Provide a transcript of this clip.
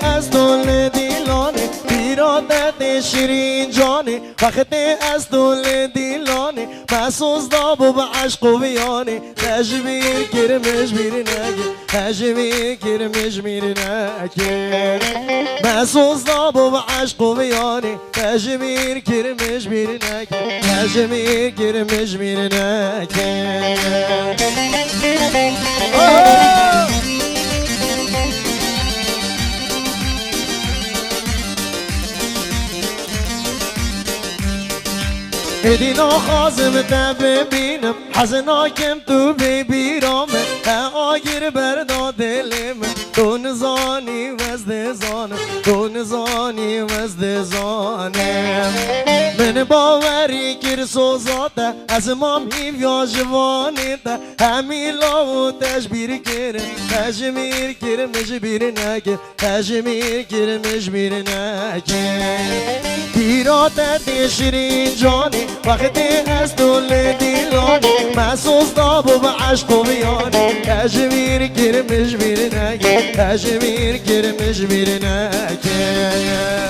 از دل دیلانه پیرادت شیرین جانه وقتی از دل دیلانه محسوس داب و به عشق و بیانه تجبیر کرمش بیرنگه تجبیر کرمش بیرنگه محسوس داب و به عشق و بیانه تجبیر کرمش بیرنگه تجبیر کرمش بیرنگه ایدینا خازم تا ببینم حزناکم تو ببیرامه آگیر بردا دلم تو نزانی وزد زانم تو نزانی وزد زانم من باوری کر سوزاته از مام هیویا جوانیته همیلا و تجبیر کرم تجمیر کرم مجبیر نکه تجمیر کرم مجبیر نکه پیراتت شیرین جانی وقتی از دل دیلانی محسوس داب و به عشق و بیانی تجمیر کرم مجبیر نکه تجمیر کرم مجبیر نکه